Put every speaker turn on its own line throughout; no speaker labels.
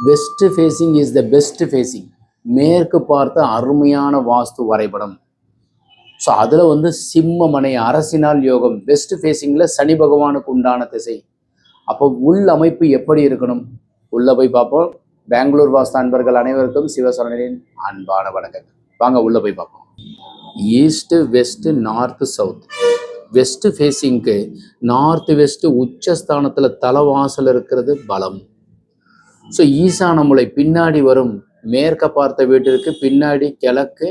West facing is the best facing. மேற்கு பார்த்த அருமையான வாஸ்து வரைபடம். ஸோ அதில் வந்து சிம்மமனை அரசினால் யோகம் வெஸ்ட் ஃபேஸிங்கில் சனி பகவானுக்கு உண்டான திசை. அப்போ உள் அமைப்பு எப்படி இருக்கணும் உள்ள போய் பார்ப்போம். பெங்களூர் வாஸ்து அன்பர்கள் அனைவருக்கும் சிவசரணனின் அன்பான வணக்கங்கள். வாங்க உள்ள போய் பார்ப்போம். East west north south. West ஃபேஸிங்க்கு நார்த் வெஸ்ட் உச்சஸ்தானத்தில் தலைவாசல் இருக்கிறது பலம். ஸோ ஈசான மூலை பின்னாடி வரும். மேற்க பார்த்த வீட்டிற்கு பின்னாடி கிழக்கு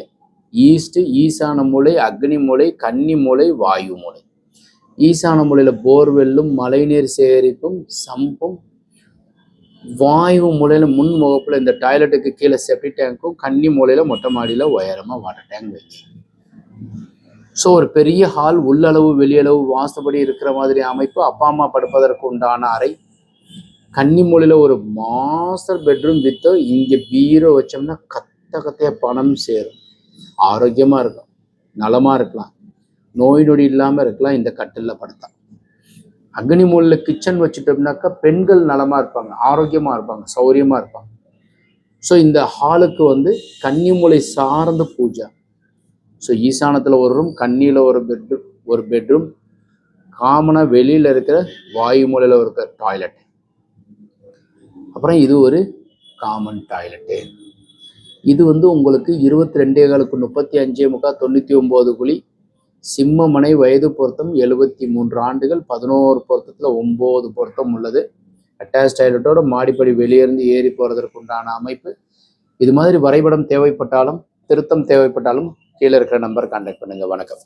ஈஸ்ட், ஈசான மூலை அக்னி மூலை, கன்னி மூலை, வாயு மூலை. ஈசான மூலையில் போர்வெல்லும் மழைநீர் சேகரிப்பும் சம்பும், வாயு மூலையில் முன் முகப்புல இந்த டாய்லெட்டுக்கு கீழே செப்டி டேங்க்கும், கன்னி மூலையில் மொட்டை மாடியில் உயரமாக வாட்டர் டேங்க் வைக்க. ஸோ ஒரு பெரிய ஹால், உள்ளளவு வெளியளவு வாஸ்துபடி இருக்கிற மாதிரி அமைப்பு. அப்பா அம்மா படுப்பதற்கு உண்டான அறை. கன்னி மூலையில் ஒரு மாஸ்டர் பெட்ரூம் வித் இங்கே பீரோ வச்சோம்னா கத்தையாக பணம் சேரும். ஆரோக்கியமாக இருக்கும், நலமாக இருக்கலாம், நோய் நொடி இல்லாமல் இருக்கலாம் இந்த கட்டிலில் படுத்தா. அக்னி மூலையில் கிச்சன் வச்சுட்டோம்னாக்கா பெண்கள் நலமாக இருப்பாங்க, ஆரோக்கியமாக இருப்பாங்க, சௌரியமாக இருப்பாங்க. ஸோ இந்த ஹாலுக்கு வந்து கன்னி மூலை சார்ந்த பூஜை. ஸோ ஈசானத்தில் ஒரு ரூம், கன்னியில் ஒரு பெட்ரூம், காமனாக வெளியில் இருக்கிற வாயு மூலையில் இருக்கிற டாய்லெட். அப்புறம் இது ஒரு காமன் டாய்லெட்டு. இது வந்து உங்களுக்கு 22 35 99 குழி. சிம்மமனை வயது பொருத்தம் 73 ஆண்டுகள், 11 பொருத்தத்தில் 9 பொருத்தம் உள்ளது. அட்டாச் டாய்லெட்டோட மாடிப்படி வெளியேருந்து ஏறி போகிறதற்கு உண்டான அமைப்பு. இது மாதிரி வரைபடம் தேவைப்பட்டாலும் திருத்தம் தேவைப்பட்டாலும் கீழே இருக்கிற நம்பர் கான்டாக்ட் பண்ணுங்கள். வணக்கம்.